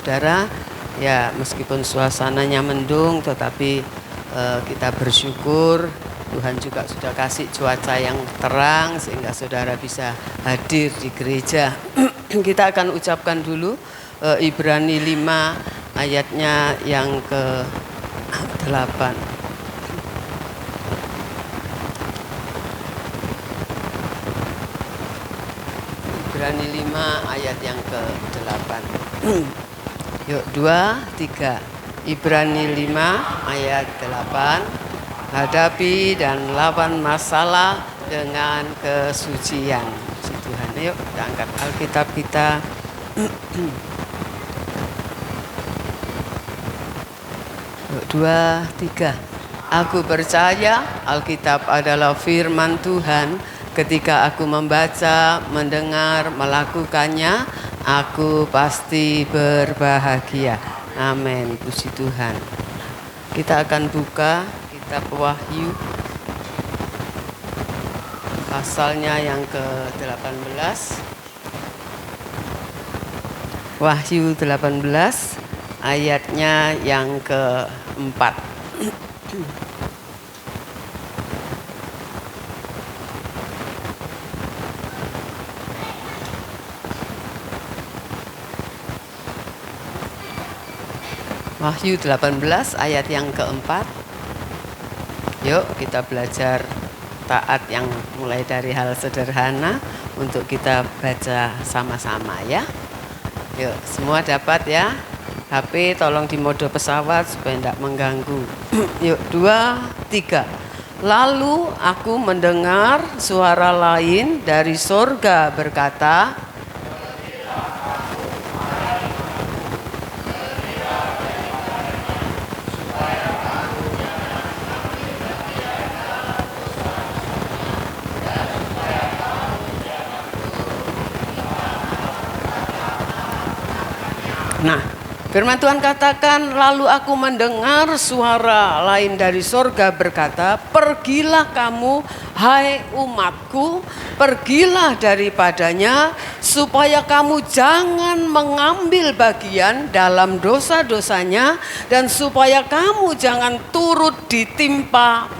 saudara. Ya, meskipun suasananya mendung, tetapi kita bersyukur Tuhan juga sudah kasih cuaca yang terang sehingga saudara bisa hadir di gereja. Kita akan ucapkan dulu Ibrani 5 ayatnya yang ke-8. Ibrani 5 ayat yang ke-8. Yuk, 2, 3. Ibrani 5 ayat 8. Hadapi dan lawan masalah dengan kesucian. Puji Tuhan. Yuk, kita angkat Alkitab kita. Yuk, 2, 3. Aku percaya Alkitab adalah firman Tuhan. Ketika aku membaca, mendengar, melakukannya, aku pasti berbahagia. Amin. Puji Tuhan. Kita akan buka kitab Wahyu pasalnya yang ke-18. Wahyu 18 ayatnya yang ke-4. Wahyu 18 ayat yang keempat. Yuk kita belajar taat yang mulai dari hal sederhana untuk kita baca sama-sama ya. Yuk semua dapat ya. HP tolong di mode pesawat supaya tidak mengganggu. Yuk 2, 3. Lalu aku mendengar suara lain dari sorga berkata, nah, firman Tuhan katakan, lalu aku mendengar suara lain dari sorga berkata, pergilah kamu, hai umatku, pergilah daripadanya, supaya kamu jangan mengambil bagian dalam dosa-dosanya, dan supaya kamu jangan turut ditimpa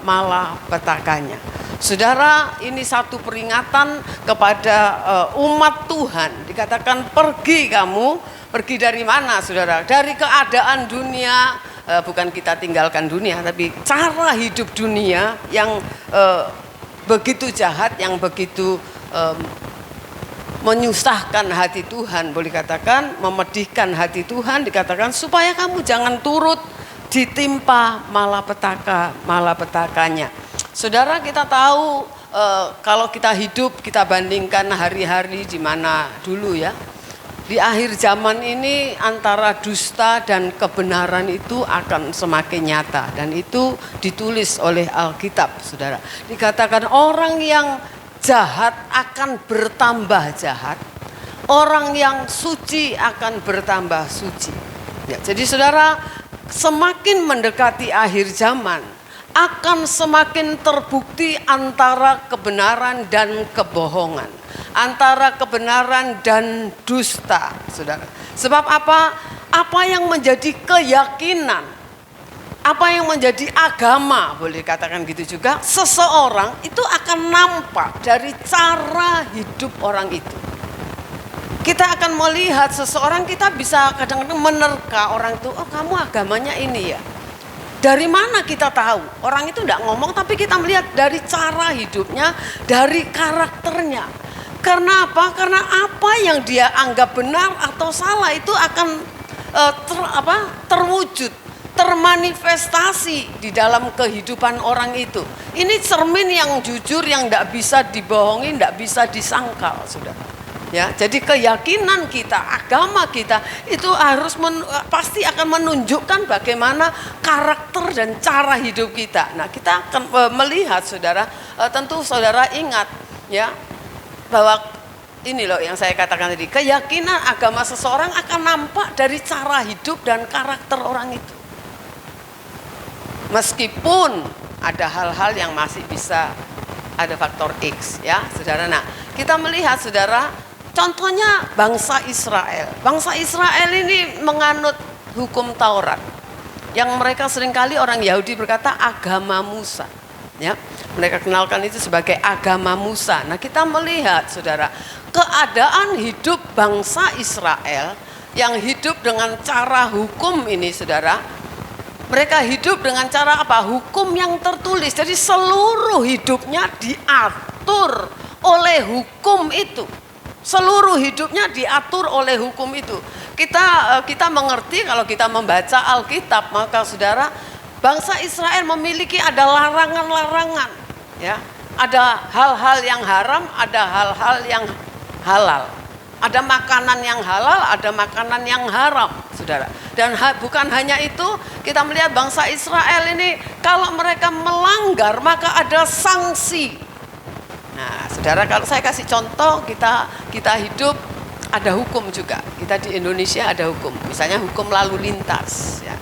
malapetakannya. Saudara, ini satu peringatan kepada umat Tuhan. Dikatakan pergi kamu, pergi dari mana saudara? Dari keadaan dunia, bukan kita tinggalkan dunia, tapi cara hidup dunia yang begitu jahat, yang begitu menyusahkan hati Tuhan, boleh katakan memedihkan hati Tuhan. Dikatakan supaya kamu jangan turut ditimpa malapetakannya. Saudara, kita tahu kalau kita hidup, kita bandingkan hari-hari di mana dulu ya. Di akhir zaman ini antara dusta dan kebenaran itu akan semakin nyata. Dan itu ditulis oleh Alkitab, saudara. Dikatakan orang yang jahat akan bertambah jahat. Orang yang suci akan bertambah suci. Ya, jadi saudara, semakin mendekati akhir zaman, akan semakin terbukti antara kebenaran dan kebohongan, antara kebenaran dan dusta, saudara. Sebab apa? Apa yang menjadi keyakinan, apa yang menjadi agama, boleh katakan gitu juga, seseorang itu akan nampak dari cara hidup orang itu. Kita akan melihat seseorang, kita bisa kadang-kadang menerka orang itu, oh kamu agamanya ini ya. Dari mana kita tahu? Orang itu tidak ngomong, tapi kita melihat dari cara hidupnya, dari karakternya. Karena apa? Karena apa yang dia anggap benar atau salah itu akan terwujud, termanifestasi di dalam kehidupan orang itu. Ini cermin yang jujur, yang tidak bisa dibohongi, tidak bisa disangkal, saudara. Ya, jadi keyakinan kita, agama kita itu harus pasti akan menunjukkan bagaimana karakter dan cara hidup kita. Nah, kita akan melihat, saudara, tentu saudara ingat ya bahwa ini loh yang saya katakan tadi, keyakinan agama seseorang akan nampak dari cara hidup dan karakter orang itu. Meskipun ada hal-hal yang masih bisa ada faktor X ya, saudara. Nah, kita melihat, saudara, Contohnya bangsa Israel. Bangsa Israel ini menganut hukum Taurat. Yang mereka seringkali orang Yahudi berkata agama Musa. Ya, mereka kenalkan itu sebagai agama Musa. Nah, kita melihat saudara, keadaan hidup bangsa Israel yang hidup dengan cara hukum ini saudara. Mereka hidup dengan cara apa? Hukum yang tertulis. Jadi seluruh hidupnya diatur oleh hukum itu. Seluruh hidupnya diatur oleh hukum itu. Kita mengerti kalau kita membaca Alkitab, maka saudara, bangsa Israel memiliki ada larangan-larangan, ya. Ada hal-hal yang haram, ada hal-hal yang halal. Ada makanan yang halal, ada makanan yang haram, saudara. Dan bukan hanya itu, kita melihat bangsa Israel ini kalau mereka melanggar maka ada sanksi. Nah, saudara, kalau saya kasih contoh, kita hidup ada hukum juga. Kita di Indonesia ada hukum. Misalnya hukum lalu lintas, ya.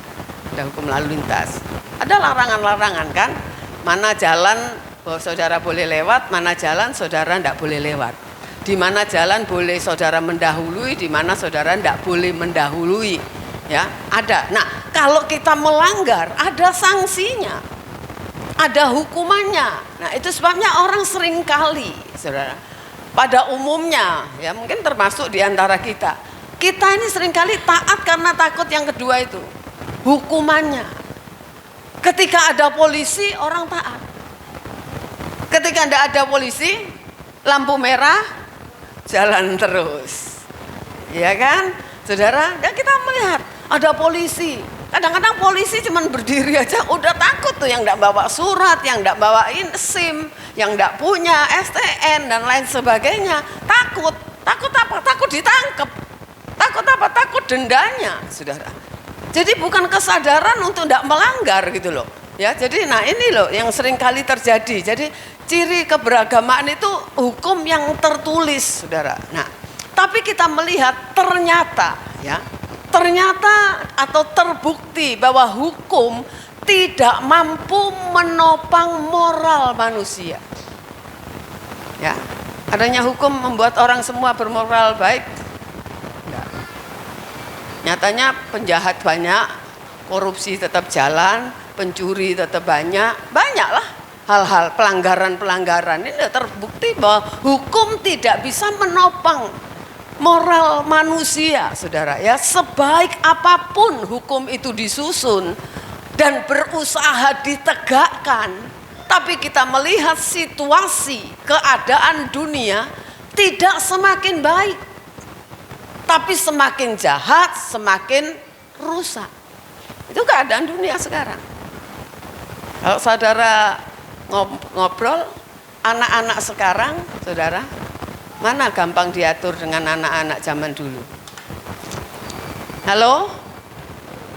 Ada hukum lalu lintas. Ada larangan-larangan kan? Mana jalan saudara boleh lewat, mana jalan saudara tidak boleh lewat. Di mana jalan boleh saudara mendahului, di mana saudara tidak boleh mendahului. Ya, ada. Nah, kalau kita melanggar, ada sanksinya. Ada hukumannya. Nah, itu sebabnya orang seringkali, saudara, pada umumnya, ya mungkin termasuk di antara kita ini seringkali taat karena takut yang kedua itu, hukumannya. Ketika ada polisi, orang taat. Ketika tidak ada polisi, lampu merah, jalan terus. Ya kan, saudara? Dan kita melihat ada polisi. Kadang-kadang polisi cuma berdiri aja udah takut tuh, yang enggak bawa surat, yang enggak bawain SIM, yang enggak punya STN dan lain sebagainya. Takut. Takut apa? Takut ditangkap. Takut apa? Takut dendanya, saudara. Jadi bukan kesadaran untuk enggak melanggar gitu loh. Ya, jadi nah ini loh yang sering kali terjadi. Jadi ciri keberagamaan itu hukum yang tertulis, saudara. Nah, tapi kita melihat ternyata atau terbukti bahwa hukum tidak mampu menopang moral manusia. Ya, adanya hukum membuat orang semua bermoral baik? Enggak. Nyatanya penjahat banyak, korupsi tetap jalan, pencuri tetap banyaklah hal-hal pelanggaran-pelanggaran. Ini terbukti bahwa hukum tidak bisa menopang moral manusia, saudara, ya. Sebaik apapun hukum itu disusun dan berusaha ditegakkan, tapi kita melihat situasi keadaan dunia tidak semakin baik, tapi semakin jahat, semakin rusak. Itu keadaan dunia sekarang. Kalau saudara ngobrol anak-anak sekarang, saudara, mana gampang diatur dengan anak-anak zaman dulu? Halo?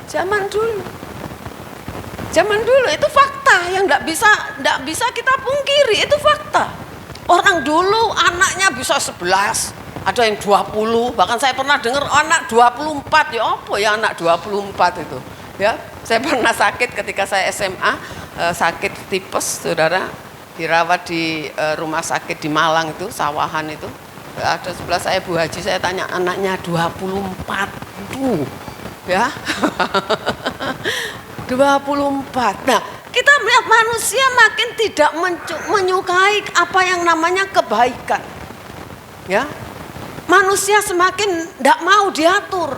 Zaman dulu itu fakta yang enggak bisa kita pungkiri, itu fakta. Orang dulu anaknya bisa 11, ada yang 20, bahkan saya pernah dengar anak 24. Ya apa ya anak 24 itu? Ya, saya pernah sakit ketika saya SMA, sakit tipes, saudara. Dirawat di rumah sakit di Malang itu, Sawahan itu. Ada sebelah saya Bu Haji, saya tanya anaknya 24 tuh, ya. 24. Nah, kita melihat manusia makin tidak menyukai apa yang namanya kebaikan. Ya. Manusia semakin tidak mau diatur.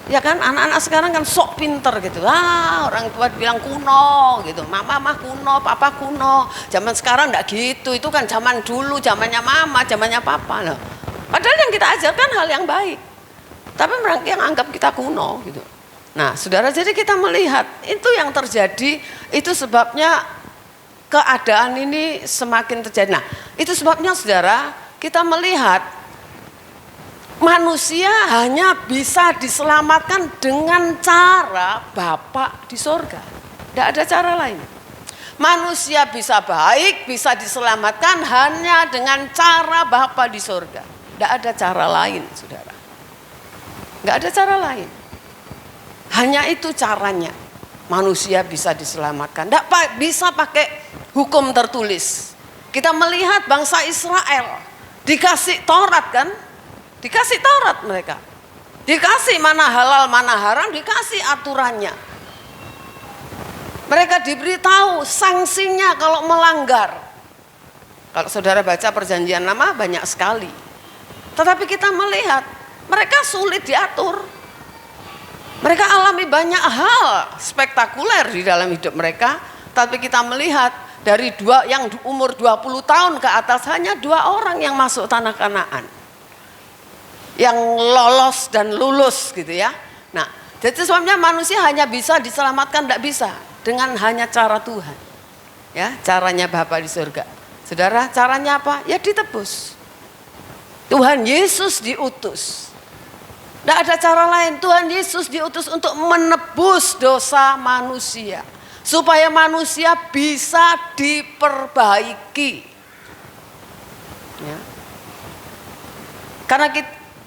Ya kan, anak-anak sekarang kan sok pinter gitu. Orang tua bilang kuno gitu. Mama kuno, papa kuno. Zaman sekarang enggak gitu. Itu kan zaman dulu, zamannya mama, zamannya papa loh. Padahal yang kita ajarkan hal yang baik. Tapi mereka yang anggap kita kuno gitu. Nah, saudara, jadi kita melihat itu yang terjadi, itu sebabnya keadaan ini semakin terjadi. Nah, itu sebabnya saudara, kita melihat manusia hanya bisa diselamatkan dengan cara Bapa di sorga. Tidak ada cara lain. Manusia bisa baik, bisa diselamatkan hanya dengan cara Bapa di sorga. Tidak ada cara lain, saudara. Tidak ada cara lain. Hanya itu caranya. Manusia bisa diselamatkan. Tidak bisa pakai hukum tertulis. Kita melihat bangsa Israel dikasih Taurat kan. Dikasih Taurat mereka. Dikasih mana halal, mana haram, dikasih aturannya. Mereka diberitahu sanksinya kalau melanggar. Kalau saudara baca perjanjian lama banyak sekali. Tetapi kita melihat mereka sulit diatur. Mereka alami banyak hal spektakuler di dalam hidup mereka. Tapi kita melihat dari yang umur 20 tahun ke atas hanya 2 orang yang masuk tanah Kanaan. Yang lolos dan lulus gitu ya. Nah, jadi sebabnya manusia hanya bisa diselamatkan, tidak bisa dengan hanya cara Tuhan. Ya, caranya Bapa di surga. Saudara, caranya apa? Ya ditebus. Tuhan Yesus diutus. Tidak ada cara lain. Tuhan Yesus diutus untuk menebus dosa manusia. Supaya manusia bisa diperbaiki. Ya. Karena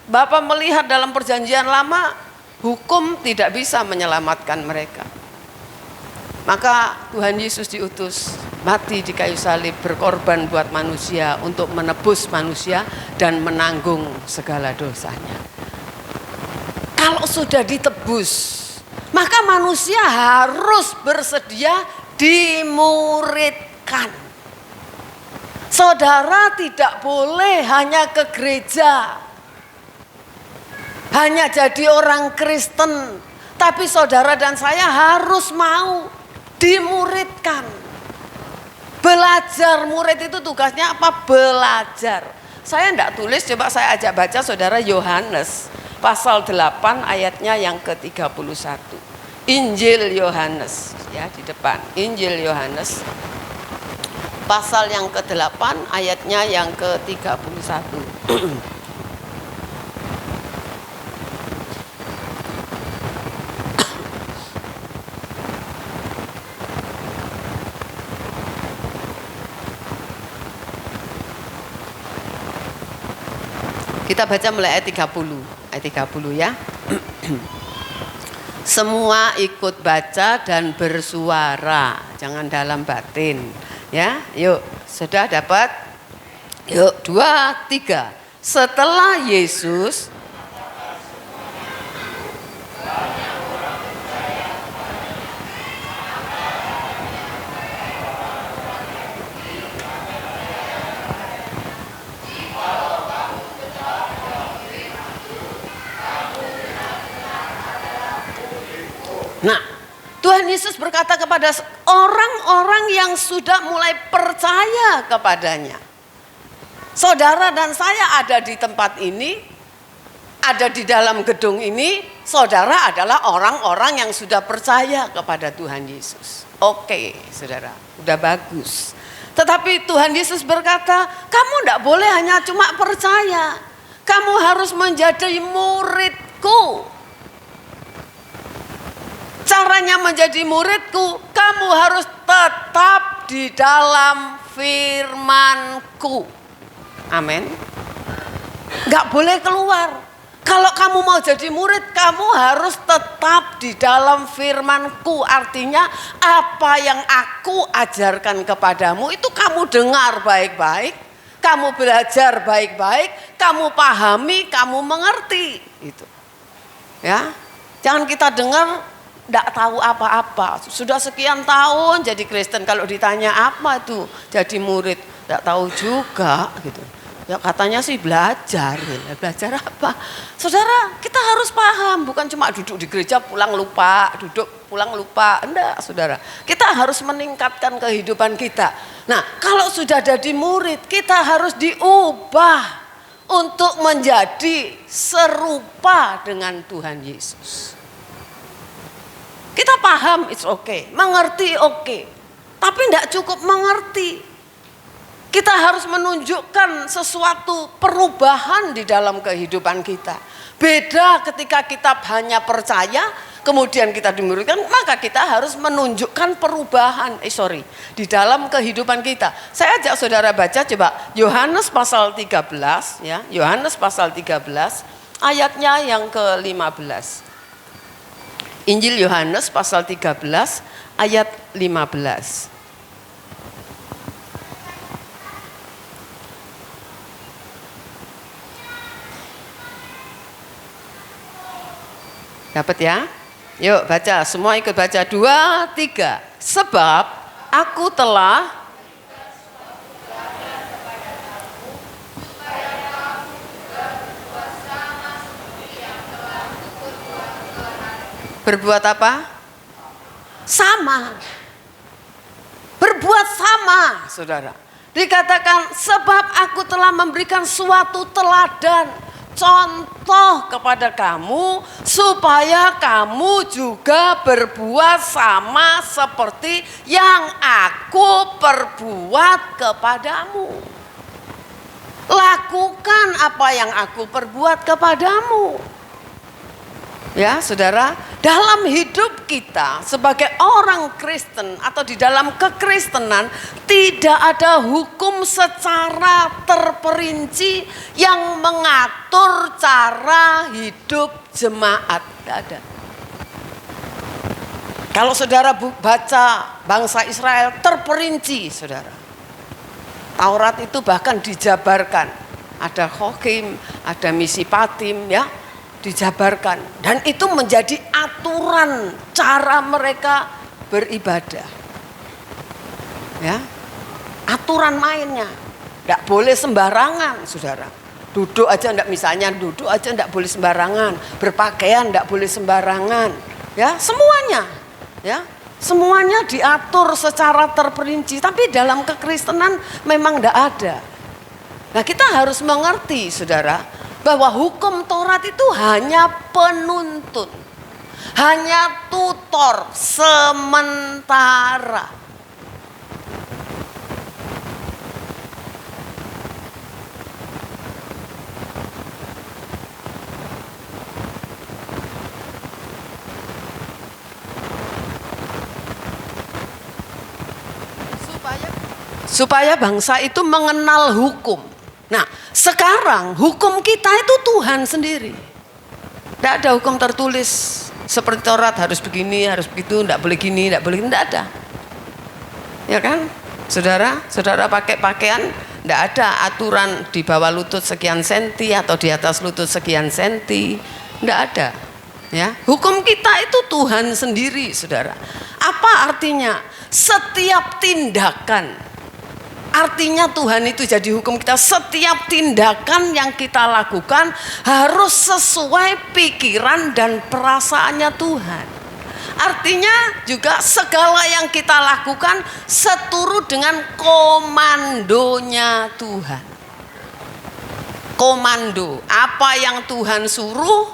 Bapa melihat dalam perjanjian lama, hukum tidak bisa menyelamatkan mereka. Maka Tuhan Yesus diutus, mati di kayu salib, berkorban buat manusia untuk menebus manusia dan menanggung segala dosanya. Kalau sudah ditebus, maka manusia harus bersedia dimuridkan. Saudara tidak boleh hanya ke gereja, hanya jadi orang Kristen, tapi saudara dan saya harus mau dimuridkan. Belajar, murid itu tugasnya apa? Belajar. Saya tidak tulis, coba saya ajak baca saudara Yohanes pasal 8 ayatnya yang ke-31. Injil Yohanes ya di depan. Injil Yohanes pasal yang ke-8 ayatnya yang ke-31. Kita baca mulai ayat 30. Ayat 30 ya. Semua ikut baca dan bersuara, jangan dalam batin. Ya, yuk, sudah dapat? Yuk, 2, 3. Setelah Yesus Nah, Tuhan Yesus berkata kepada orang-orang yang sudah mulai percaya kepadanya. Saudara dan saya ada di tempat ini, ada di dalam gedung ini, saudara adalah orang-orang yang sudah percaya kepada Tuhan Yesus. Oke, saudara, udah bagus. Tetapi Tuhan Yesus berkata, kamu tidak boleh hanya cuma percaya. Kamu harus menjadi muridku. Caranya menjadi muridku, kamu harus tetap di dalam firman-Ku. Amin. Gak boleh keluar. Kalau kamu mau jadi murid, kamu harus tetap di dalam firman-Ku. Artinya apa yang aku ajarkan kepadamu itu kamu dengar baik-baik, kamu belajar baik-baik, kamu pahami, kamu mengerti. Itu. Ya. Jangan kita dengar tidak tahu apa-apa. Sudah sekian tahun jadi Kristen, kalau ditanya apa itu jadi murid, tidak tahu juga gitu. Ya katanya sih belajar. Ya, belajar apa? Saudara, kita harus paham, bukan cuma duduk di gereja pulang lupa, duduk pulang lupa. Enggak, saudara. Kita harus meningkatkan kehidupan kita. Nah, kalau sudah jadi murid, kita harus diubah untuk menjadi serupa dengan Tuhan Yesus. Kita paham, it's okay. Mengerti, okay. Tapi tidak cukup mengerti. Kita harus menunjukkan sesuatu perubahan di dalam kehidupan kita. Beda ketika kita hanya percaya, kemudian kita dimuridkan, maka kita harus menunjukkan perubahan. Di dalam kehidupan kita. Saya ajak saudara baca coba Yohanes pasal 13, ya. Yohanes pasal 13, ayatnya yang ke-15. Injil Yohanes pasal 13 ayat 15. Dapat ya? Yuk baca, semua ikut baca. 2, 3. Sebab aku telah berbuat apa? Sama. Berbuat sama, saudara. Dikatakan sebab aku telah memberikan suatu teladan, contoh kepada kamu supaya kamu juga berbuat sama seperti yang aku perbuat kepadamu. Lakukan apa yang aku perbuat kepadamu. Ya, saudara, dalam hidup kita sebagai orang Kristen atau di dalam kekristenan tidak ada hukum secara terperinci yang mengatur cara hidup jemaat. Tidak ada. Kalau saudara baca bangsa Israel terperinci, saudara. Taurat itu bahkan dijabarkan. Ada Hokim, ada Misipatim, ya. Dijabarkan, dan itu menjadi aturan cara mereka beribadah, ya, aturan mainnya, tidak boleh sembarangan, saudara. Duduk aja tidak, misalnya duduk aja tidak boleh sembarangan, berpakaian tidak boleh sembarangan, ya, semuanya, ya, semuanya diatur secara terperinci. Tapi dalam kekristenan memang tidak ada. Nah, kita harus mengerti, saudara, bahwa hukum Taurat itu hanya penuntun, hanya tutor sementara. Supaya bangsa itu mengenal hukum. Nah, sekarang hukum kita itu Tuhan sendiri. Tidak ada hukum tertulis seperti Taurat, harus begini, harus begitu, tidak boleh gini, tidak boleh gini, tidak ada. Ya kan? Saudara, saudara pakai pakaian, tidak ada aturan di bawah lutut sekian senti atau di atas lutut sekian senti. Tidak ada. Ya, hukum kita itu Tuhan sendiri, saudara. Apa artinya? Setiap tindakan, artinya Tuhan itu jadi hukum kita. Setiap tindakan yang kita lakukan harus sesuai pikiran dan perasaannya Tuhan. Artinya juga segala yang kita lakukan seturut dengan komandonya Tuhan. Komando, apa yang Tuhan suruh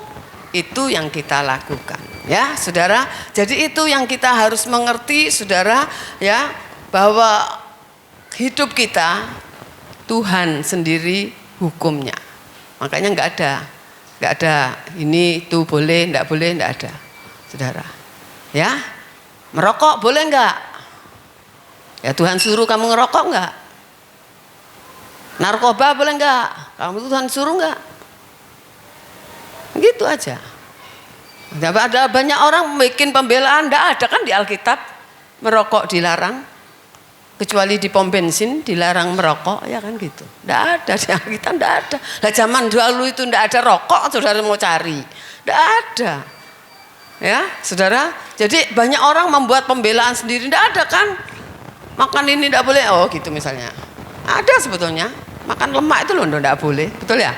itu yang kita lakukan. Ya, saudara. Jadi itu yang kita harus mengerti, saudara, ya, bahwa hidup kita Tuhan sendiri hukumnya. Makanya nggak ada ini itu boleh, nggak boleh, nggak ada, saudara. Ya, merokok boleh nggak? Ya Tuhan suruh kamu ngerokok nggak? Narkoba boleh nggak? Kamu Tuhan suruh nggak? Gitu aja. Ada banyak orang bikin pembelaan, nggak ada kan di Alkitab merokok dilarang. Kecuali di pom bensin dilarang merokok, ya kan gitu. Tidak ada di Alkitab, tidak ada. Lah zaman dulu itu tidak ada rokok, saudara mau cari, tidak ada. Ya, saudara. Jadi banyak orang membuat pembelaan sendiri, tidak ada kan. Makan ini tidak boleh, oh gitu misalnya. Ada sebetulnya, makan lemak itu loh tidak boleh, betul ya?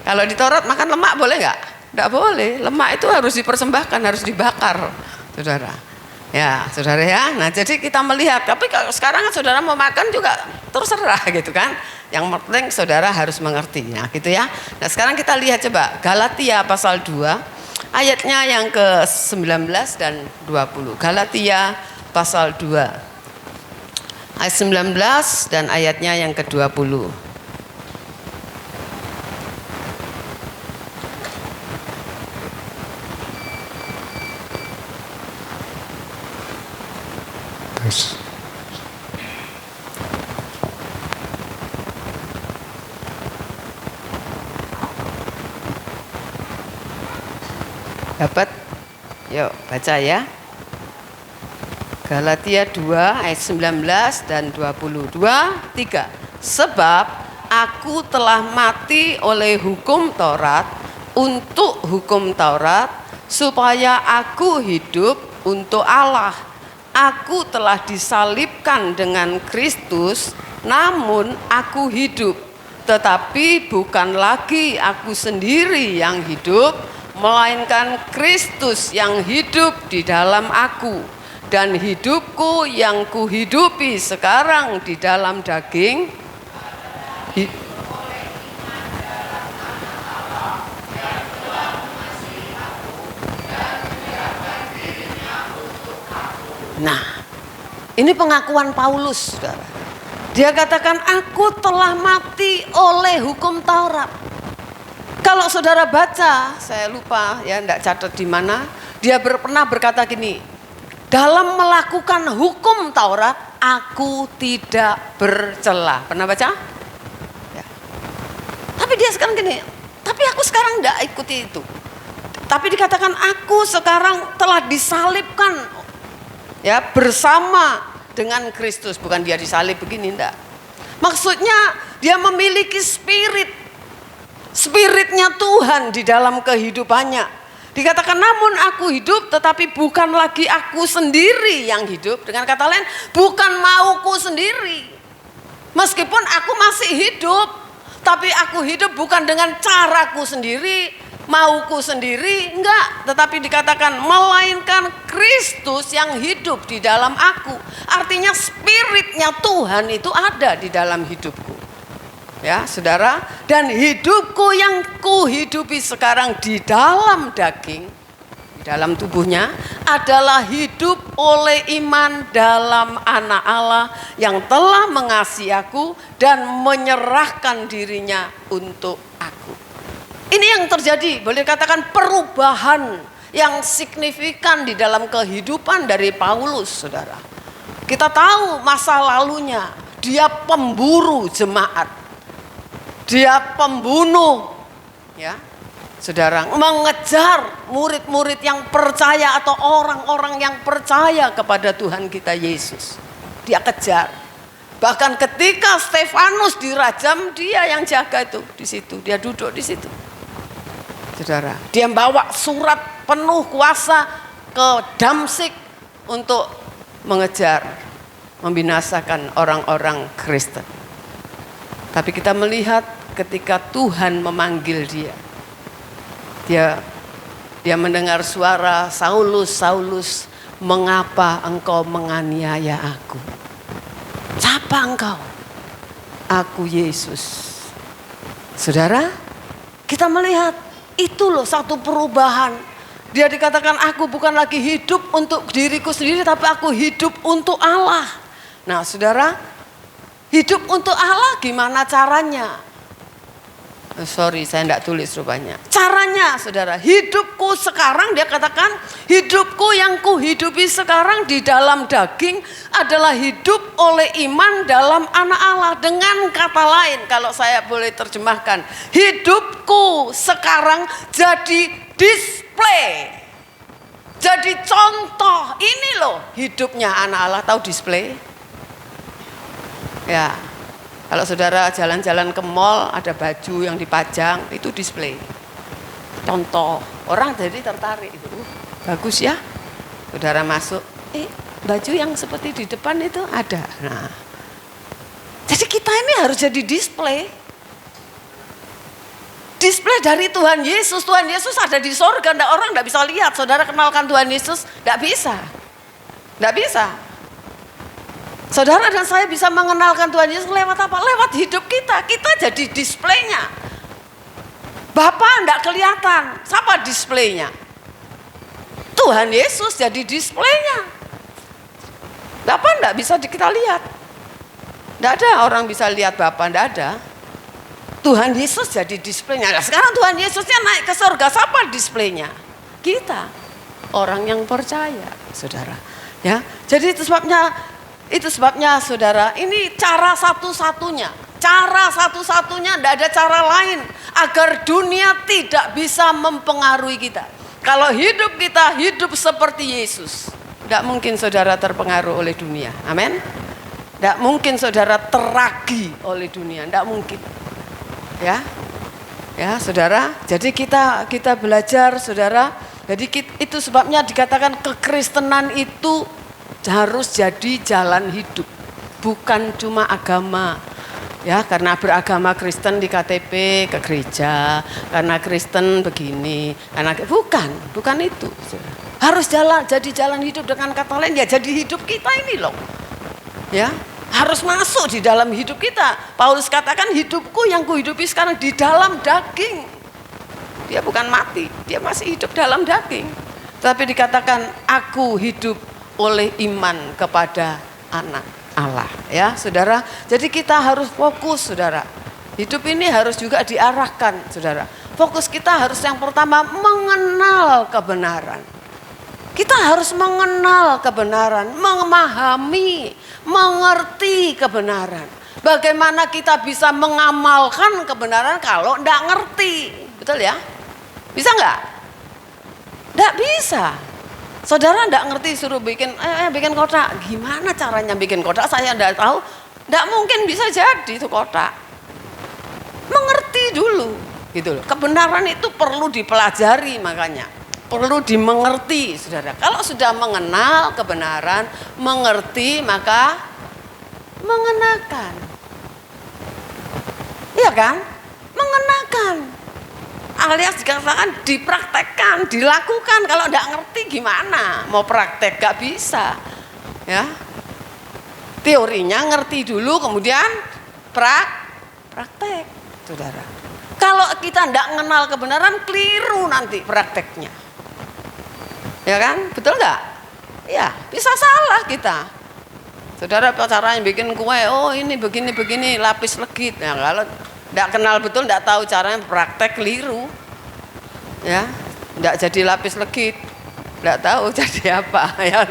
Kalau di Taurat makan lemak boleh nggak? Tidak boleh. Lemak itu harus dipersembahkan, harus dibakar, saudara. Ya, saudara ya. Nah, jadi kita melihat. Tapi kalau sekarang saudara mau makan juga terserah gitu kan. Yang penting saudara harus mengerti. Nah, gitu ya. Nah, sekarang kita lihat coba Galatia pasal 2 ayatnya yang ke-19 dan 20. Galatia pasal 2 ayat 19 dan ayatnya yang ke-20. Dapat? Yuk baca ya. Galatia 2 ayat 19 dan 22, 3. Sebab aku telah mati oleh hukum Taurat untuk hukum Taurat supaya aku hidup untuk Allah. Aku telah disalibkan dengan Kristus, namun aku hidup. Tetapi bukan lagi aku sendiri yang hidup, melainkan Kristus yang hidup di dalam aku. Dan hidupku yang kuhidupi sekarang di dalam daging, nah, ini pengakuan Paulus, saudara. Dia katakan, aku telah mati oleh hukum Taurat. Kalau saudara baca, saya lupa ya, enggak catat di mana, dia pernah berkata gini, dalam melakukan hukum Taurat, aku tidak bercela. Pernah baca? Ya. Tapi dia sekarang gini, tapi aku sekarang enggak ikuti itu. Tapi dikatakan, aku sekarang telah disalibkan ya bersama dengan Kristus. Bukan dia disalib begini, enggak. Maksudnya dia memiliki spiritnya Tuhan di dalam kehidupannya. Dikatakan, namun aku hidup, tetapi bukan lagi aku sendiri yang hidup. Dengan kata lain, bukan mauku sendiri. Meskipun aku masih hidup, tapi aku hidup bukan dengan caraku sendiri, mauku sendiri, enggak. Tetapi dikatakan, melainkan Kristus yang hidup di dalam aku. Artinya spiritnya Tuhan itu ada di dalam hidupku. Ya saudara, dan hidupku yang kuhidupi sekarang di dalam daging, di dalam tubuhnya, adalah hidup oleh iman dalam Anak Allah yang telah mengasihi aku dan menyerahkan dirinya untuk aku. Ini yang terjadi, boleh dikatakan perubahan yang signifikan di dalam kehidupan dari Paulus, saudara. Kita tahu masa lalunya, dia pemburu jemaat. Dia pembunuh, ya, saudara, mengejar murid-murid yang percaya atau orang-orang yang percaya kepada Tuhan kita Yesus. Dia kejar. Bahkan ketika Stefanus dirajam, dia yang jaga itu di situ. Dia duduk di situ, saudara. Dia bawa surat penuh kuasa ke Damsyik untuk mengejar, membinasakan orang-orang Kristen. Tapi kita melihat ketika Tuhan memanggil dia mendengar suara, Saulus, Saulus, mengapa engkau menganiaya aku? Siapa engkau? Aku Yesus. Saudara, kita melihat itu loh satu perubahan. Dia dikatakan, aku bukan lagi hidup untuk diriku sendiri, tapi aku hidup untuk Allah. Nah saudara, hidup untuk Allah gimana caranya? Sorry, saya tidak tulis rupanya. Caranya, saudara, hidupku sekarang, dia katakan, hidupku yang kuhidupi sekarang di dalam daging adalah hidup oleh iman dalam Anak Allah. Dengan kata lain, kalau saya boleh terjemahkan, hidupku sekarang jadi display, jadi contoh. Ini loh hidupnya Anak Allah. Tahu display? Ya, kalau saudara jalan-jalan ke mall, ada baju yang dipajang, itu display. Contoh, orang jadi tertarik itu. Bagus ya. Saudara masuk, baju yang seperti di depan itu ada. Nah, jadi kita ini harus jadi display. Display dari Tuhan Yesus. Tuhan Yesus ada di sorga, orang tidak bisa lihat. Saudara kenalkan Tuhan Yesus, tidak bisa. Tidak bisa. Saudara dan saya bisa mengenalkan Tuhan Yesus lewat apa? Lewat hidup kita. Kita jadi displaynya. Bapak enggak kelihatan. Siapa displaynya? Tuhan Yesus jadi displaynya. Bapak enggak bisa kita lihat. Enggak ada orang bisa lihat Bapak, enggak ada. Tuhan Yesus jadi displaynya. Nah, sekarang Tuhan Yesusnya naik ke surga. Siapa displaynya? Kita. Orang yang percaya, saudara. Ya, jadi itu sebabnya saudara, ini cara satu-satunya. Cara satu-satunya, tidak ada cara lain. Agar dunia tidak bisa mempengaruhi kita. Kalau hidup kita hidup seperti Yesus, tidak mungkin saudara terpengaruh oleh dunia. Amin. Tidak mungkin saudara teragi oleh dunia. Tidak mungkin. Ya, ya saudara. Jadi kita belajar saudara Jadi itu sebabnya dikatakan kekristenan itu harus jadi jalan hidup, bukan cuma agama. Ya, karena beragama Kristen di KTP ke gereja, karena Kristen begini, karena bukan itu. Harus jadi jalan hidup, dengan kata lain ya jadi hidup kita ini loh. Ya, harus masuk di dalam hidup kita. Paulus katakan hidupku yang kuhidupi sekarang di dalam daging. Dia bukan mati, dia masih hidup dalam daging. Tapi dikatakan aku hidup oleh iman kepada Anak Allah, ya saudara. Jadi kita harus fokus, saudara. Hidup ini harus juga diarahkan, saudara. Fokus kita harus yang pertama mengenal kebenaran. Kita harus mengenal kebenaran, memahami, mengerti kebenaran. Bagaimana kita bisa mengamalkan kebenaran kalau tidak ngerti, betul ya? Bisa nggak? Tidak bisa. Saudara tidak ngerti suruh bikin kotak, gimana caranya bikin kotak? Saya tidak tahu, tidak mungkin bisa jadi itu kotak. Mengerti dulu, gitu loh. Kebenaran itu perlu dipelajari, makanya perlu dimengerti, saudara. Kalau sudah mengenal kebenaran, mengerti, maka mengenakan, iya kan? Mengenakan. Alias dikatakan dipraktekkan, dilakukan. Kalau tidak ngerti gimana mau praktek, gak bisa ya. Teorinya ngerti dulu, kemudian praktek, saudara. Kalau kita tidak mengenal kebenaran, keliru nanti prakteknya, ya kan? Betul nggak? Ya, bisa salah kita, saudara. Caranya bikin kue, oh ini begini lapis legit. Nah, kalau tidak kenal betul, tidak tahu caranya, praktek keliru, ya, tidak jadi lapis legit, tidak tahu jadi apa, ya,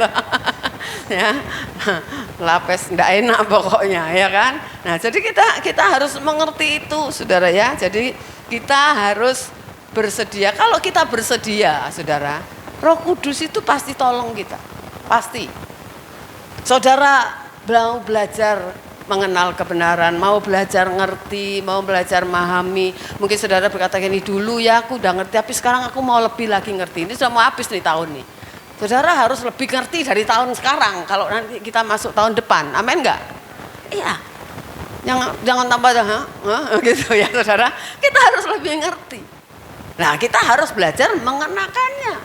lapis tidak enak pokoknya, ya kan. Nah, jadi kita harus mengerti itu, saudara ya. Jadi kita harus bersedia. Kalau kita bersedia, saudara, Roh Kudus itu pasti tolong kita, pasti. Saudara mau belajar mengenal kebenaran, mau belajar ngerti, mau belajar memahami. Mungkin saudara berkata gini, dulu ya aku udah ngerti, tapi sekarang aku mau lebih lagi ngerti. Ini sudah mau habis nih tahun nih. Saudara harus lebih ngerti dari tahun sekarang, kalau nanti kita masuk tahun depan. Amin enggak? Iya. Jangan tambah gitu ya, saudara. Kita harus lebih ngerti. Nah, kita harus belajar mengenakannya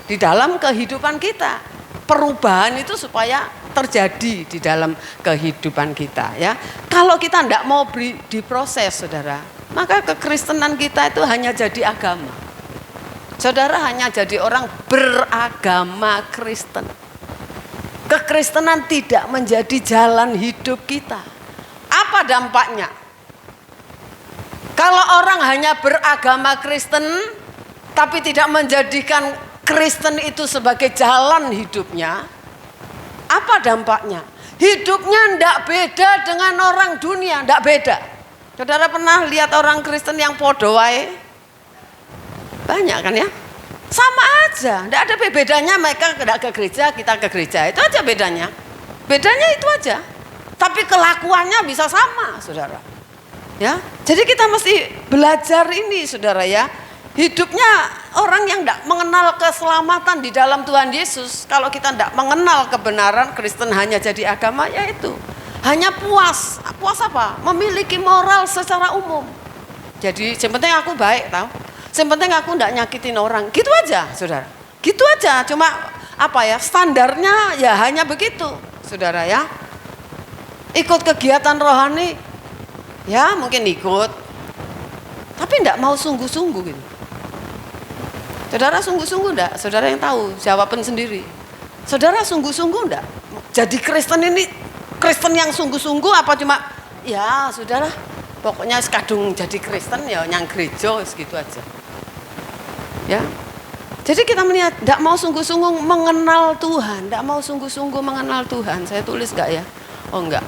di dalam kehidupan kita. Perubahan itu supaya terjadi di dalam kehidupan kita, ya. Kalau kita tidak mau diproses, saudara, maka kekristenan kita itu hanya jadi agama. Saudara hanya jadi orang beragama Kristen. Kekristenan tidak menjadi jalan hidup kita. Apa dampaknya? Kalau orang hanya beragama Kristen tapi tidak menjadikan Kristen itu sebagai jalan hidupnya, apa dampaknya? Hidupnya tidak beda dengan orang dunia, tidak beda. Saudara pernah lihat orang Kristen yang podo wae? Banyak kan ya? Sama aja, tidak ada bedanya. Mereka tidak ke gereja, kita ke gereja, itu aja bedanya. Bedanya itu aja. Tapi kelakuannya bisa sama, saudara. Ya, jadi kita mesti belajar ini, saudara ya. Hidupnya orang yang tidak mengenal keselamatan di dalam Tuhan Yesus, kalau kita tidak mengenal kebenaran, Kristen hanya jadi agama, yaitu hanya puas apa? Memiliki moral secara umum. Jadi yang penting aku baik, tahu? Yang penting aku tidak nyakitin orang, gitu aja, saudara. Gitu aja, cuma apa ya? Standarnya ya hanya begitu, saudara ya. Ikut kegiatan rohani, ya mungkin ikut, tapi tidak mau sungguh-sungguh gitu. Saudara sungguh-sungguh enggak? Saudara yang tahu, jawaban sendiri. Saudara sungguh-sungguh enggak? Jadi Kristen ini, Kristen yang sungguh-sungguh apa cuma, ya sudahlah, pokoknya sekadung jadi Kristen ya nyang gereja segitu aja. Ya. Jadi kita melihat, enggak mau sungguh-sungguh mengenal Tuhan, enggak mau sungguh-sungguh mengenal Tuhan. Saya tulis enggak ya? Oh enggak.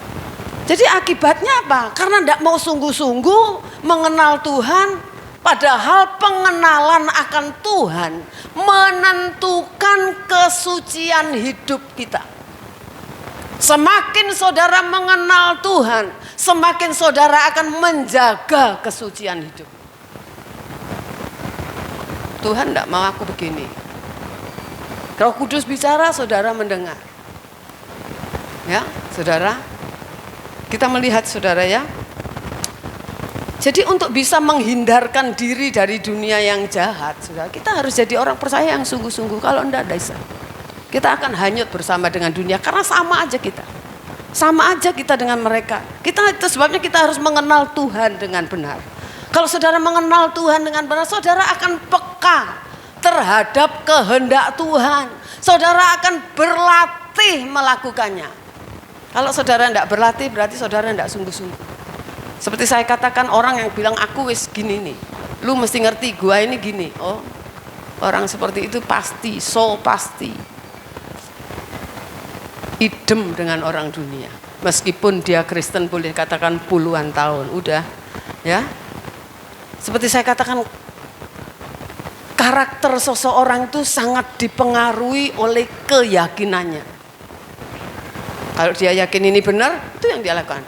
Jadi akibatnya apa? Karena enggak mau sungguh-sungguh mengenal Tuhan. Padahal pengenalan akan Tuhan menentukan kesucian hidup kita. Semakin saudara mengenal Tuhan, semakin saudara akan menjaga kesucian hidup. Tuhan tidak mau aku begini, Roh Kudus bicara, saudara mendengar. Ya, saudara. Kita melihat saudara ya. Jadi untuk bisa menghindarkan diri dari dunia yang jahat, saudara, kita harus jadi orang percaya yang sungguh-sungguh. Kalau enggak, bisa. Kita akan hanyut bersama dengan dunia karena sama aja kita. Sama aja kita dengan mereka. Itu sebabnya kita harus mengenal Tuhan dengan benar. Kalau saudara mengenal Tuhan dengan benar, saudara akan peka terhadap kehendak Tuhan. Saudara akan berlatih melakukannya. Kalau saudara tidak berlatih, berarti saudara tidak sungguh-sungguh. Seperti saya katakan, orang yang bilang aku wis gini nih, lu mesti ngerti gua ini gini. Oh, orang seperti itu pasti, pasti idem dengan orang dunia. Meskipun dia Kristen, boleh katakan puluhan tahun, udah ya. Seperti saya katakan, karakter seseorang itu sangat dipengaruhi oleh keyakinannya. Kalau dia yakin ini benar, itu yang dia lakukan.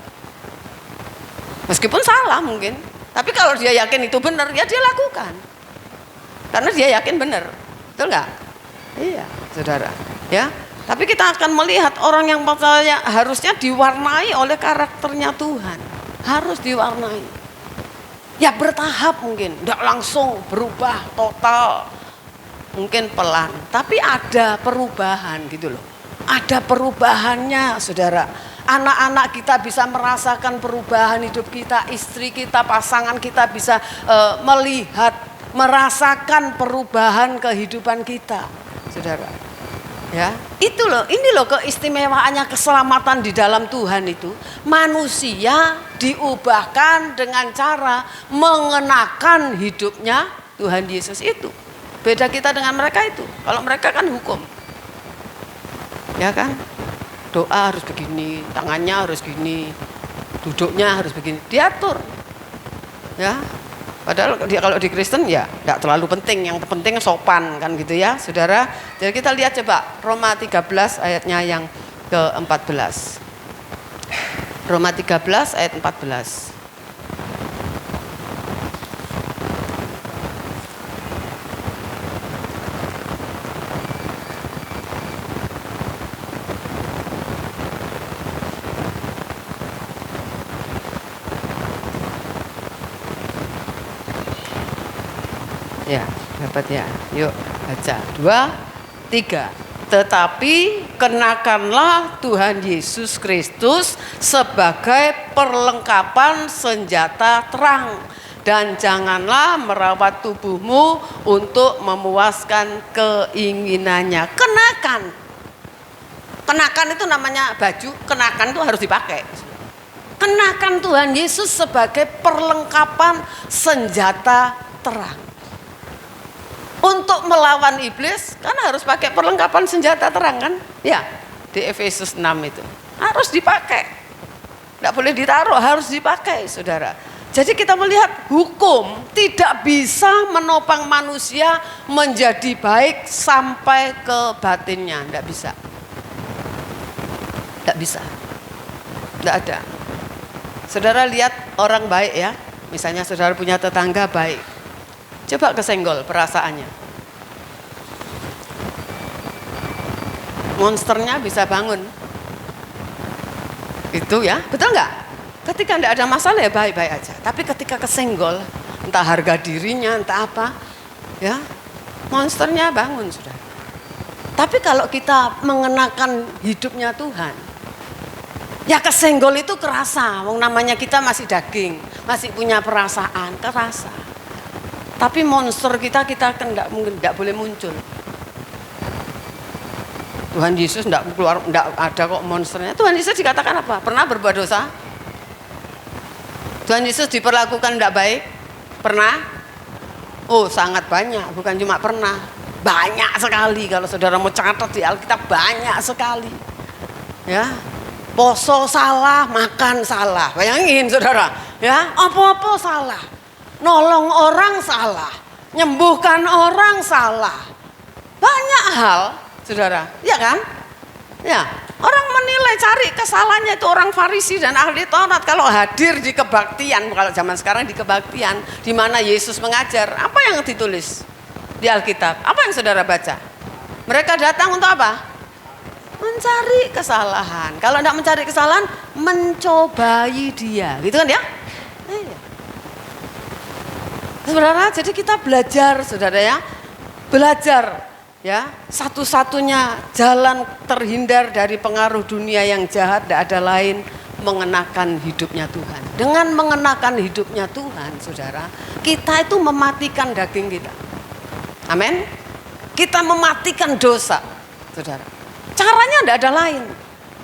Meskipun salah mungkin, tapi kalau dia yakin itu benar, ya dia lakukan. Karena dia yakin benar, betul nggak? Iya, saudara. Ya. Tapi kita akan melihat orang yang percaya harusnya diwarnai oleh karakternya Tuhan. Harus diwarnai. Ya bertahap mungkin, tidak langsung berubah total. Mungkin pelan, tapi ada perubahan gitu loh. Ada perubahannya, saudara. Anak-anak kita bisa merasakan perubahan hidup kita, istri kita, pasangan kita bisa melihat, merasakan perubahan kehidupan kita, saudara. Ya, itu loh, ini loh keistimewaannya keselamatan di dalam Tuhan itu. Manusia diubahkan dengan cara mengenakan hidupnya Tuhan Yesus itu. Beda kita dengan mereka itu. Kalau mereka kan hukum. Ya kan? Doa harus begini, tangannya harus gini, duduknya harus begini, diatur. Ya. Padahal kalau di Kristen ya tidak terlalu penting, yang penting sopan kan gitu ya, saudara. Jadi kita lihat coba Roma 13 ayatnya yang ke-14. Roma 13 ayat 14. Ya, dapat ya. Yuk baca. 2, 3. Tetapi kenakanlah Tuhan Yesus Kristus sebagai perlengkapan senjata terang. Dan janganlah merawat tubuhmu untuk memuaskan keinginannya. Kenakan. Kenakan itu namanya baju. Kenakan itu harus dipakai. Kenakan Tuhan Yesus sebagai perlengkapan senjata terang. Untuk melawan iblis kan harus pakai perlengkapan senjata terang kan? Ya, di Efesus 6 itu harus dipakai. Tidak boleh ditaruh, harus dipakai, saudara. Jadi kita melihat hukum tidak bisa menopang manusia menjadi baik sampai ke batinnya, tidak bisa. Tidak bisa. Tidak ada. Saudara lihat orang baik ya, misalnya saudara punya tetangga baik. Coba kesenggol perasaannya. Monsternya bisa bangun. Itu ya, betul nggak? Ketika tidak ada masalah ya baik-baik aja. Tapi ketika kesenggol, entah harga dirinya, entah apa, ya monsternya bangun sudah. Tapi kalau kita mengenakan hidupnya Tuhan, ya kesenggol itu kerasa. Namanya kita masih daging, masih punya perasaan, kerasa. Tapi monster kita kan tidak boleh muncul. Tuhan Yesus tidak keluar, tidak ada kok monsternya. Tuhan Yesus dikatakan apa? Pernah berbuat dosa? Tuhan Yesus diperlakukan tidak baik? Pernah? Oh sangat banyak, bukan cuma pernah. Banyak sekali, kalau saudara mau catat di Alkitab banyak sekali. Ya, poso salah, makan salah. Bayangin saudara, ya apa-apa salah. Nolong orang salah, nyembuhkan orang salah. Banyak hal, saudara, ya kan? Ya, orang menilai cari kesalahannya itu orang Farisi dan ahli Taurat kalau hadir di kebaktian, kalau zaman sekarang di kebaktian di mana Yesus mengajar, apa yang ditulis di Alkitab? Apa yang saudara baca? Mereka datang untuk apa? Mencari kesalahan. Kalau tidak mencari kesalahan, mencobai dia, gitu kan ya? Iya. Saudara, jadi kita belajar, saudara ya, belajar ya. Satu-satunya jalan terhindar dari pengaruh dunia yang jahat tidak ada lain mengenakan hidupnya Tuhan. Dengan mengenakan hidupnya Tuhan, saudara, kita itu mematikan daging kita. Amin. Kita mematikan dosa, saudara. Caranya tidak ada lain.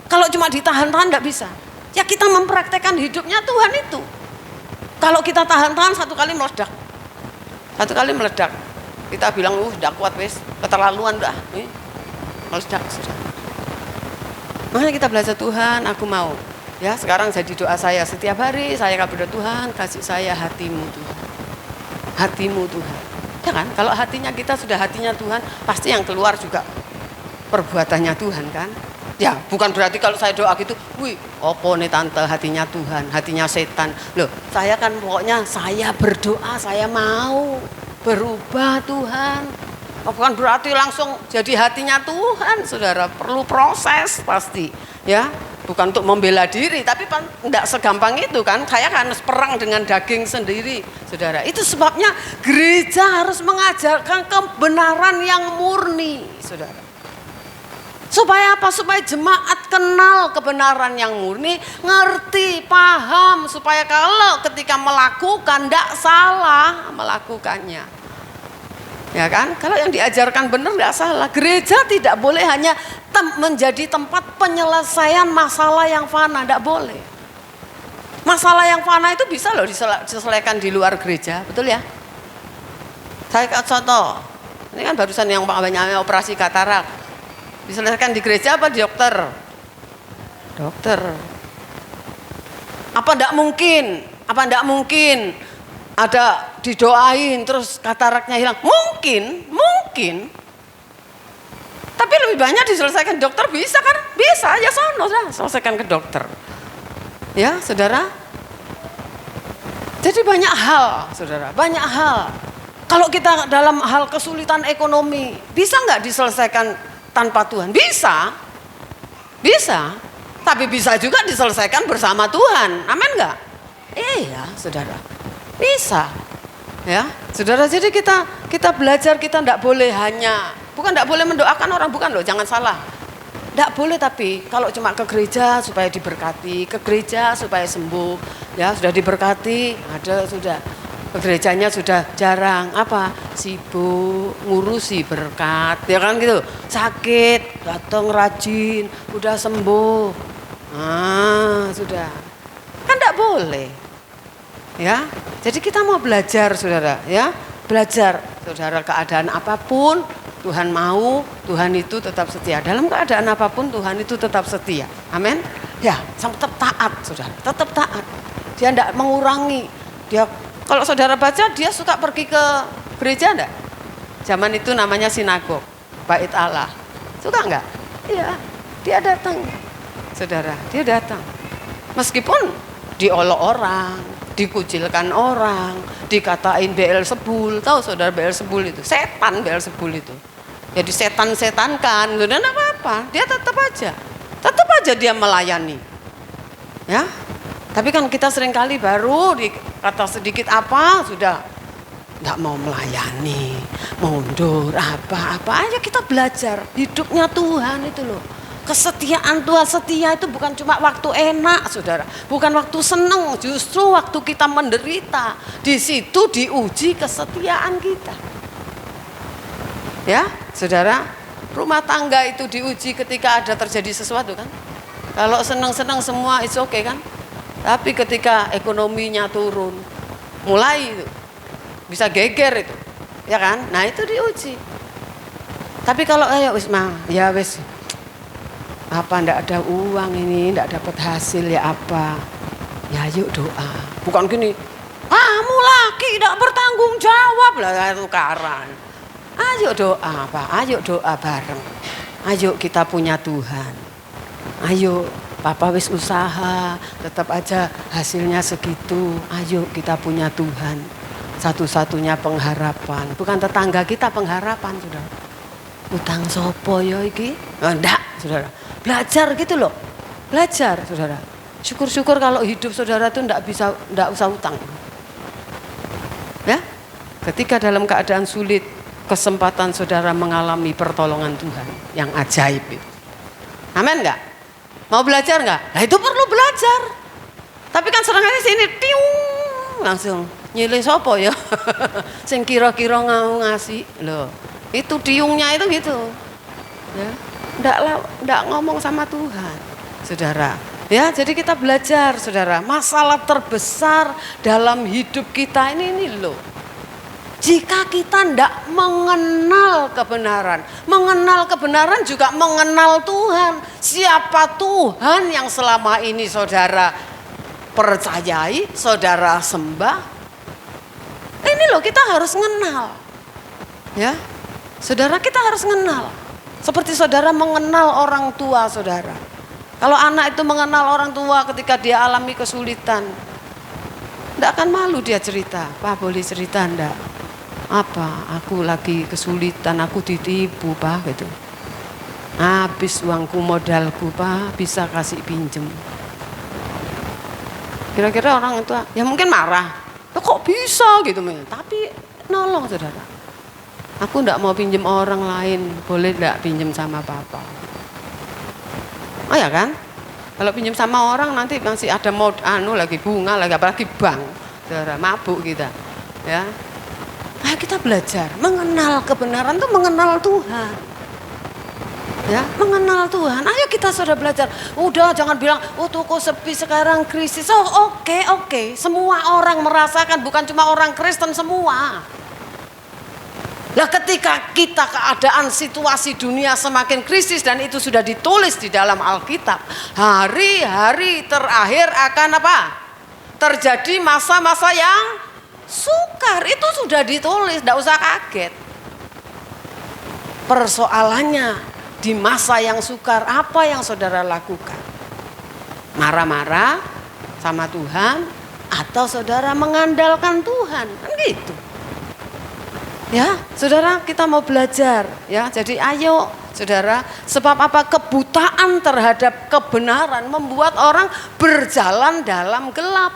Kalau cuma ditahan-tahan tidak bisa. Ya kita mempraktekkan hidupnya Tuhan itu. Kalau kita tahan-tahan satu kali meledak. Satu kali meledak. Kita bilang, udah kuat wes, keterlaluan dah. Meledak, saudara. Makanya kita belajar, Tuhan, aku mau. Ya, sekarang jadi doa saya setiap hari, saya akan berdoa, Tuhan, kasih saya hatimu Tuhan. Hatimu Tuhan. Ya kan? Kalau hatinya kita sudah hatinya Tuhan, pasti yang keluar juga perbuatannya Tuhan kan. Ya, bukan berarti kalau saya doa gitu, wih, opo nih tante, hatinya Tuhan, hatinya setan. Loh, saya kan pokoknya saya berdoa, saya mau berubah Tuhan. Bukan berarti langsung jadi hatinya Tuhan, saudara. Perlu proses pasti, ya. Bukan untuk membela diri, tapi tidak segampang itu kan. Saya kan perang dengan daging sendiri, saudara. Itu sebabnya gereja harus mengajarkan kebenaran yang murni, saudara. Supaya apa? Supaya jemaat kenal kebenaran yang murni, ngerti, paham. Supaya kalau ketika melakukan, tidak salah melakukannya. Ya kan? Kalau yang diajarkan benar tidak salah. Gereja tidak boleh hanya menjadi tempat penyelesaian masalah yang fana, tidak boleh. Masalah yang fana itu bisa loh diselesaikan di luar gereja, betul ya? Saya contoh, ini kan barusan yang banyak operasi katarak, diselesaikan di gereja apa di dokter? Dokter. Apa tidak mungkin? Apa tidak mungkin? Ada didoain terus kataraknya hilang? Mungkin. Tapi lebih banyak diselesaikan dokter, bisa kan? Bisa, ya sono lah, selesaikan ke dokter. Ya, saudara. Jadi banyak hal, saudara, banyak hal. Kalau kita dalam hal kesulitan ekonomi, bisa nggak diselesaikan tanpa Tuhan? Bisa. Tapi bisa juga diselesaikan bersama Tuhan. Amin nggak? Iya, saudara. Bisa. Ya, saudara, jadi kita belajar, kita tidak boleh hanya, bukan tidak boleh mendoakan orang, bukan loh, jangan salah. Tidak boleh, tapi kalau cuma ke gereja supaya diberkati, ke gereja supaya sembuh, ya sudah diberkati, ada sudah, ke gerejanya sudah jarang, apa? Sibuk, ngurusi berkat, ya kan gitu, sakit, datang rajin, udah sembuh, sudah, kan tidak boleh. Ya, jadi kita mau belajar, saudara, ya, belajar, saudara, keadaan apapun Tuhan mau, Tuhan itu tetap setia. Dalam keadaan apapun Tuhan itu tetap setia. Amin. Ya, tetap taat, saudara, tetap taat. Dia tidak mengurangi. Dia, kalau saudara baca, dia suka pergi ke gereja enggak? Zaman itu namanya sinagog, bait Allah. Suka enggak? Iya, dia datang, saudara, dia datang. Meskipun diolok orang, dikucilkan orang, dikatain Beelzebul. Tahu saudara Beelzebul itu? Setan Beelzebul itu. Jadi setan-setankan, dan apa-apa, dia tetap aja dia melayani. Ya. Tapi kan kita seringkali baru dikata sedikit apa sudah nggak mau melayani, mundur, apa-apa aja kita belajar hidupnya Tuhan itu loh. Kesetiaan Tuhan, setia itu bukan cuma waktu enak, saudara. Bukan waktu seneng, justru waktu kita menderita. Di situ diuji kesetiaan kita. Ya, saudara, rumah tangga itu diuji ketika ada terjadi sesuatu kan. Kalau seneng-seneng semua it's okay kan. Tapi ketika ekonominya turun, mulai itu bisa geger itu. Ya kan? Nah, itu diuji. Tapi kalau wis ya wis apa ndak ada uang ini, ndak dapat hasil ya apa, ya yuk doa. Bukan gini, kamu laki ndak bertanggung jawab lah, tukaran. Ayo doa Pak, ayo doa bareng. Ayo kita punya Tuhan. Ayo Papa wis usaha, tetap aja hasilnya segitu. Ayo kita punya Tuhan. Satu-satunya pengharapan, bukan tetangga kita pengharapan, saudara. Utang sopo ya iki? Enggak, saudara. Belajar gitu loh. Belajar, saudara. Syukur-syukur kalau hidup saudara itu enggak usah utang. Ya? Ketika dalam keadaan sulit, kesempatan saudara mengalami pertolongan Tuhan yang ajaib itu. Amin enggak? Mau belajar enggak? Nah itu perlu belajar. Tapi kan serangannya sini tiung langsung nyilih sopo ya. Sing kira-kira ngasih loh. Itu tiungnya itu gitu. Ya. Enggak ngomong sama Tuhan. Saudara, ya, jadi kita belajar, saudara. Masalah terbesar dalam hidup kita ini loh. Jika kita tidak mengenal kebenaran juga mengenal Tuhan. Siapa Tuhan yang selama ini saudara percayai, saudara sembah? Ini loh kita harus mengenal. Ya, saudara kita harus mengenal. Seperti saudara mengenal orang tua saudara. Kalau anak itu mengenal orang tua ketika dia alami kesulitan, tidak akan malu dia cerita. Pak boleh cerita enggak? Apa? Aku lagi kesulitan, aku ditipu Pak gitu. Habis uangku modalku Pak, bisa kasih pinjem. Kira-kira orang itu ya mungkin marah. Kok bisa gitu? Tapi nolong saudara. Aku enggak mau pinjem orang lain, boleh enggak pinjem sama Papa? Oh ya kan? Kalau pinjem sama orang nanti masih ada lagi bunga lagi apalagi bank. Saudara, mabuk kita. Ya. Ayo kita belajar mengenal kebenaran itu mengenal Tuhan. Ya, mengenal Tuhan. Ayo kita sudah belajar. Udah jangan bilang, "Oh, toko sepi sekarang krisis." Oh, oke. Semua orang merasakan, bukan cuma orang Kristen semua. Lah ketika kita keadaan situasi dunia semakin krisis dan itu sudah ditulis di dalam Alkitab, hari-hari terakhir akan apa? Terjadi masa-masa yang sukar, itu sudah ditulis, tidak usah kaget. Persoalannya di masa yang sukar apa yang saudara lakukan? Marah-marah sama Tuhan atau saudara mengandalkan Tuhan? Kan gitu. Ya, saudara kita mau belajar ya. Jadi ayo saudara, sebab apa? Kebutaan terhadap kebenaran membuat orang berjalan dalam gelap.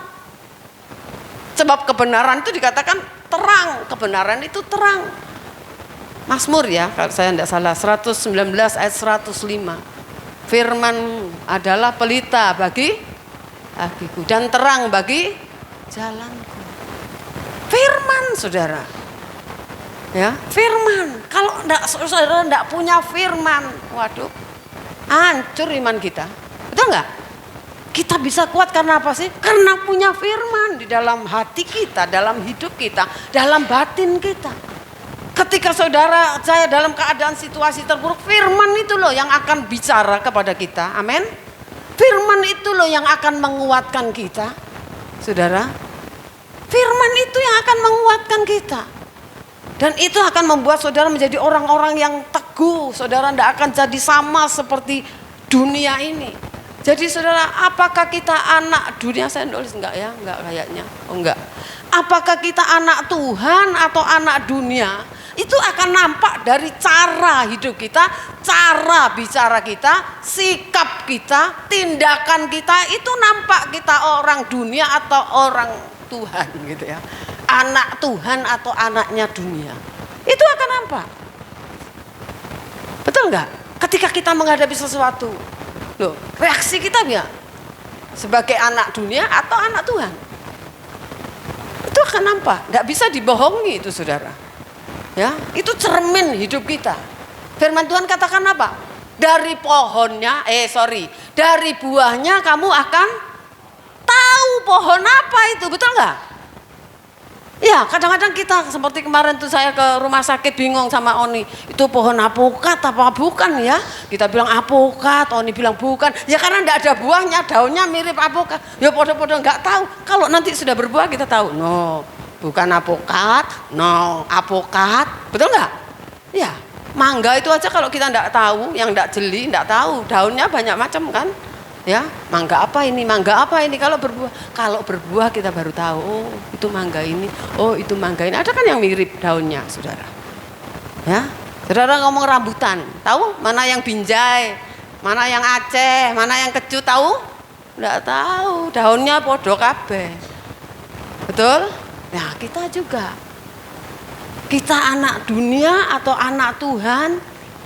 Sebab kebenaran itu dikatakan terang, kebenaran itu terang. Mazmur ya, kalau saya tidak salah 119 ayat 105. Firman adalah pelita bagiku dan terang bagi jalanku. Firman saudara. Ya, firman. Kalau saudara tidak punya firman, waduh, hancur iman kita. Betul nggak? Kita bisa kuat karena apa sih? Karena punya firman di dalam hati kita, dalam hidup kita, dalam batin kita. Ketika saudara saya dalam keadaan situasi terburuk, firman itu loh yang akan bicara kepada kita. Amin. Firman itu loh yang akan menguatkan kita. Saudara, firman itu yang akan menguatkan kita. Dan itu akan membuat saudara menjadi orang-orang yang teguh. Saudara tidak akan jadi sama seperti dunia ini. Jadi saudara, apakah kita anak dunia? Saya nulis enggak ya? Enggak kayaknya. Oh enggak. Apakah kita anak Tuhan atau anak dunia? Itu akan nampak dari cara hidup kita, cara bicara kita, sikap kita, tindakan kita. Itu nampak kita orang dunia atau orang Tuhan gitu ya. Anak Tuhan atau anaknya dunia. Itu akan nampak. Betul enggak? Ketika kita menghadapi sesuatu, loh, reaksi kita ya sebagai anak dunia atau anak Tuhan. Itu akan nampak, enggak bisa dibohongi itu saudara. Ya, itu cermin hidup kita. Firman Tuhan katakan apa? Dari buahnya kamu akan tahu pohon apa itu, betul enggak? Ya, kadang-kadang kita seperti kemarin tuh saya ke rumah sakit bingung sama Oni. Itu pohon apokat apa bukan ya? Kita bilang apokat, Oni bilang bukan. Ya karena enggak ada buahnya, daunnya mirip apokat. Ya podo-podo enggak tahu. Kalau nanti sudah berbuah kita tahu. No, bukan apokat, no, apokat. Betul enggak? Ya, mangga itu aja kalau kita enggak tahu, yang enggak jeli, enggak tahu. Daunnya banyak macam kan? Ya, mangga apa ini kalau berbuah kita baru tahu, oh itu mangga ini, oh itu mangga ini, ada kan yang mirip daunnya saudara. Ya, Saudara ngomong rambutan, tahu mana yang binjai, mana yang Aceh, mana yang kecut, tahu? Enggak tahu, daunnya podo kabeh. Betul? Nah, kita juga. Kita anak dunia atau anak Tuhan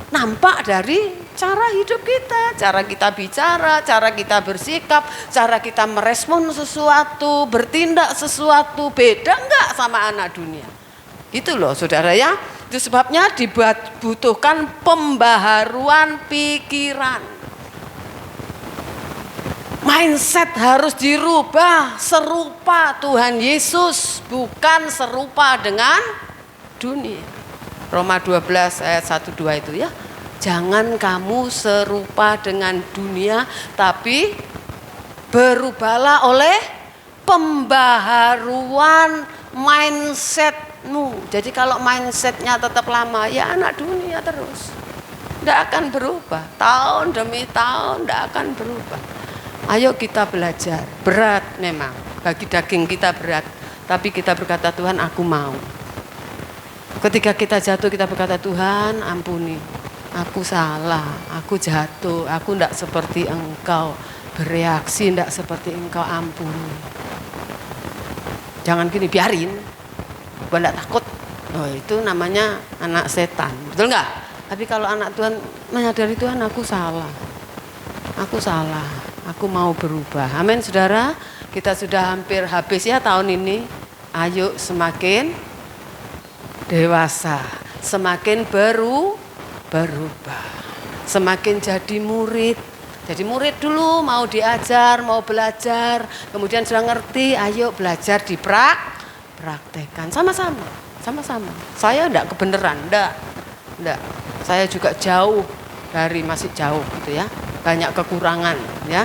nampak dari cara hidup kita, cara kita bicara, cara kita bersikap, cara kita merespon sesuatu, bertindak sesuatu, beda enggak sama anak dunia? Gitu loh saudara ya. Itu sebabnya dibutuhkan pembaharuan pikiran. Mindset harus dirubah serupa Tuhan Yesus, bukan serupa dengan dunia. Roma 12 ayat 1-2 itu ya. Jangan kamu serupa dengan dunia, tapi berubahlah oleh pembaharuan mindsetmu. Jadi kalau mindsetnya tetap lama, ya anak dunia terus. Tidak akan berubah. Tahun demi tahun tidak akan berubah. Ayo kita belajar. Berat memang. Bagi daging kita berat. Tapi kita berkata, Tuhan aku mau. Ketika kita jatuh kita berkata, Tuhan ampuni, aku salah, aku jatuh, aku tidak seperti engkau, bereaksi tidak seperti engkau, ampuni. Jangan gini, biarin, gue tidak takut. Oh, itu namanya anak setan, betul nggak? Tapi kalau anak Tuhan menyadari, Tuhan aku salah, aku mau berubah. Amin saudara, kita sudah hampir habis ya tahun ini. Ayo semakin dewasa, semakin berubah, semakin jadi murid. Jadi murid dulu mau diajar, mau belajar, kemudian sudah ngerti, ayo belajar dipraktekkan sama-sama. Saya enggak kebenaran, enggak. Saya juga jauh dari, masih jauh gitu ya. Banyak kekurangan ya.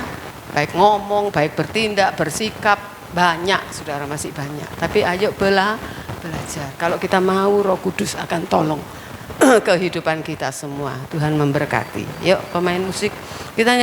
Baik ngomong, baik bertindak, bersikap, banyak saudara, masih banyak. Tapi ayo belajar. Kalau kita mau, Roh Kudus akan tolong kehidupan kita semua. Tuhan memberkati. Yuk pemain musik, kita